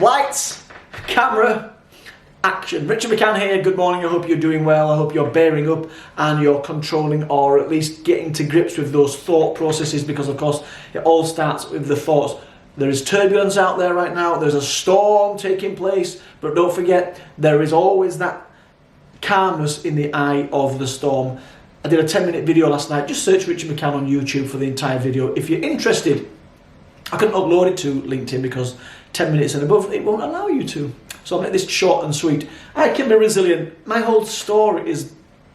Lights, camera, action. Richard McCann here. Good morning. I hope you're doing well. I hope you're bearing up and you're controlling, or at least getting to grips with those thought processes, because of course it all starts with the thoughts. There is turbulence out there right now. There's a storm taking place, but don't forget, there is always that calmness in the eye of the storm. I did a 10-minute video last night. Just search Richard McCann on YouTube for the entire video. If you're interested, I couldn't upload it to LinkedIn because 10 minutes and above, it won't allow you to. So I'll make this short and sweet. I can be resilient. My whole story is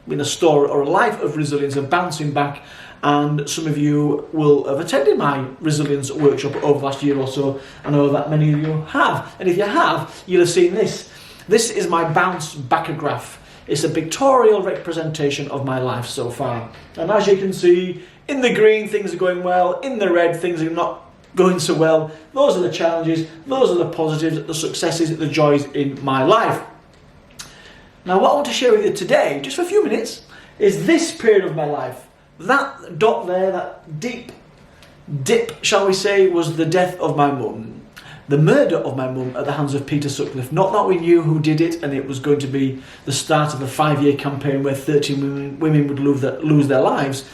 been a story or a life of resilience, of bouncing back. And some of you will have attended my resilience workshop over the last year or so. I know that many of you have. And if you have, you'll have seen this. This is my bounce backograph. It's a pictorial representation of my life so far. And as you can see, in the green, things are going well. In the red, things are not going so well. Those are the challenges, those are the positives, the successes, the joys in my life. Now what I want to share with you today, just for a few minutes, is this period of my life. That dot there, that deep dip, shall we say, was the death of my mum. The murder of my mum at the hands of Peter Sutcliffe. Not that we knew who did it, and it was going to be the start of a 5-year campaign where 13 women would lose their lives.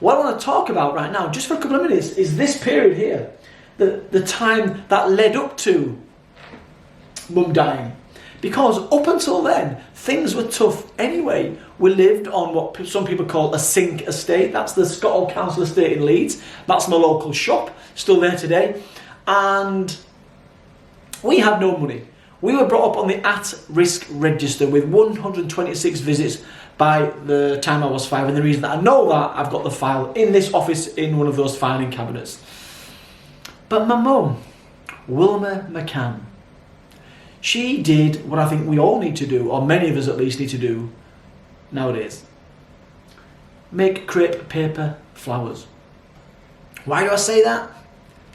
What I want to talk about right now, just for a couple of minutes, is this period here. The time that led up to mum dying. Because up until then, things were tough anyway. We lived on what some people call a sink estate. That's the Scotland Council estate in Leeds. That's my local shop, still there today. And we had no money. We were brought up on the at-risk register with 126 visits by the time I was 5. And the reason that I know that, I've got the file in this office in one of those filing cabinets. But my mum, Wilma McCann, she did what I think we all need to do, or many of us at least need to do nowadays. Make crepe paper flowers. Why do I say that?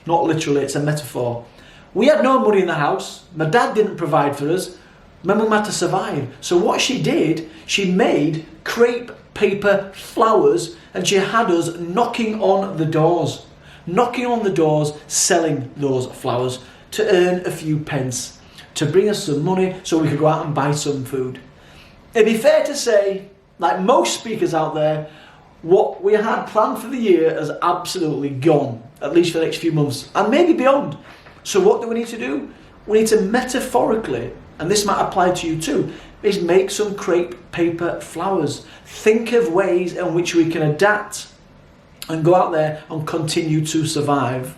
Not literally, it's a metaphor. We had no money in the house. My dad didn't provide for us. My mum had to survive. So what she did, she made crepe paper flowers, and she had us knocking on the doors. Knocking on the doors, selling those flowers to earn a few pence, to bring us some money so we could go out and buy some food. It'd be fair to say, like most speakers out there, what we had planned for the year has absolutely gone, at least for the next few months, and maybe beyond. So what do we need to do? We need to metaphorically, and this might apply to you too, is make some crepe paper flowers. Think of ways in which we can adapt and go out there and continue to survive.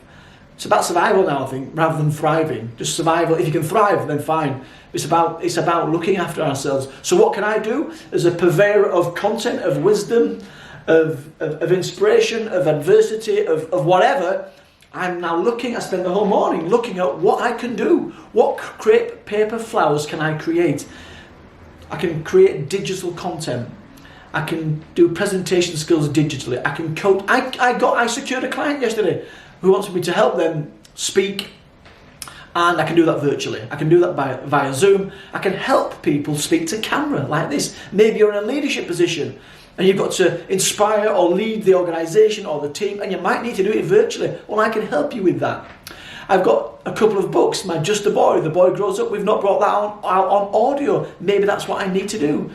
It's about survival now, I think, rather than thriving. Just survival. If you can thrive, then fine. It's about looking after ourselves. So what can I do as a purveyor of content, of wisdom, of inspiration, of adversity, of whatever? I'm now I spend the whole morning looking at what I can do. What crepe paper flowers can I create? I can create digital content. I can do presentation skills digitally. I can code. I secured a client yesterday who wants me to help them speak, and I can do that virtually. I can do that via Zoom. I can help people speak to camera like this. Maybe you're in a leadership position and you've got to inspire or lead the organisation or the team, and you might need to do it virtually. Well, I can help you with that. I've got a couple of books. My Just a Boy, The Boy Grows Up. We've not brought that out on audio. Maybe that's what I need to do.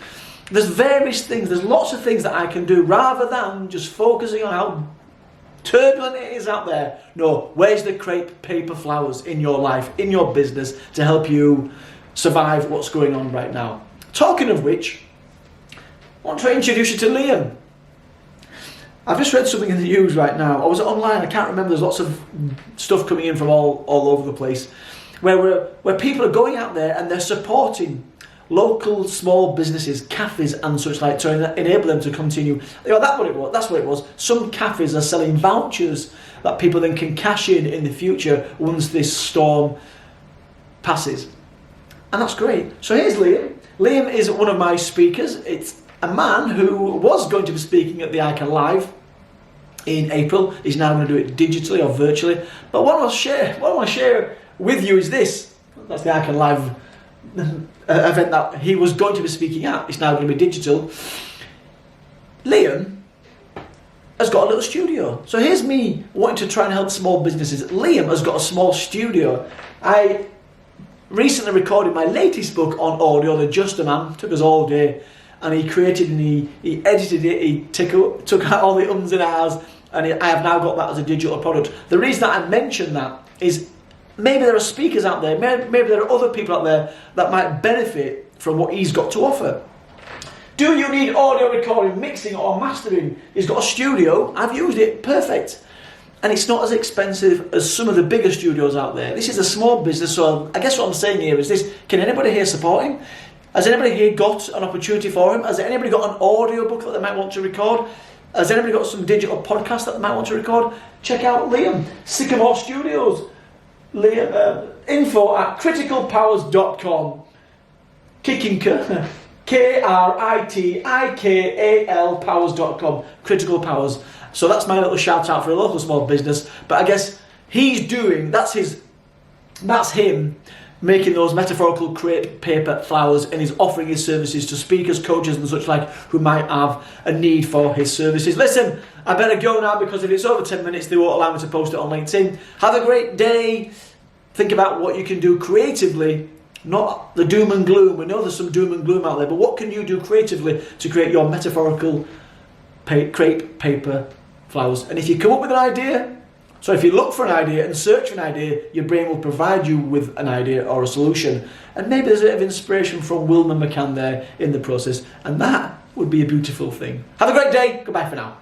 There's various things, there's lots of things that I can do rather than just focusing on how turbulent it is out there. No, where's the crepe paper flowers in your life, in your business, to help you survive what's going on right now? Talking of which, I want to introduce you to Liam. I've just read something in the news right now. I was online, I can't remember, there's lots of stuff coming in from all over the place, where people are going out there and they're supporting local small businesses, cafes and such like, to enable them to continue. That's what it was. Some cafes are selling vouchers that people then can cash in the future once this storm passes. And that's great. So here's Liam. Liam is one of my speakers. It's a man who was going to be speaking at the Icon Live in April. He's now going to do it digitally or virtually. But what I want to share with you is this. That's the Icon Live event that he was going to be speaking at. It's now going to be digital. Liam has got a little studio. So here's me wanting to try and help small businesses. Liam has got a small studio. I recently recorded my latest book on audio, The Just a Man. Took us all day, and he created and he edited it. He took out all the ums and ahs, and I have now got that as a digital product. The reason that I mention that is maybe there are speakers out there, maybe there are other people out there that might benefit from what he's got to offer. Do you need audio recording, mixing or mastering? He's got a studio. I've used it, perfect. And it's not as expensive as some of the bigger studios out there. This is a small business, so I guess what I'm saying here is this: can anybody here support him? Has anybody here got an opportunity for him? Has anybody got an audio book that they might want to record? Has anybody got some digital podcast that they might want to record? Check out Liam, Sycamore Studios. Liam, info@criticalpowers.com. Kikinka, KRITIKAL powers.com. Critical Powers. So that's my little shout out for a local small business. But I guess he's doing, that's him making those metaphorical crepe paper flowers, and he's offering his services to speakers, coaches and such like who might have a need for his services. Listen, I better go now, because if it's over 10 minutes they won't allow me to post it on LinkedIn. Have a great day. Think about what you can do creatively, not the doom and gloom. We know there's some doom and gloom out there, but what can you do creatively to create your metaphorical crepe paper flowers? And if you come up with an idea, so if you look for an idea and search for an idea, your brain will provide you with an idea or a solution. And maybe there's a bit of inspiration from Wilma McCann there in the process, and that would be a beautiful thing. Have a great day. Goodbye for now.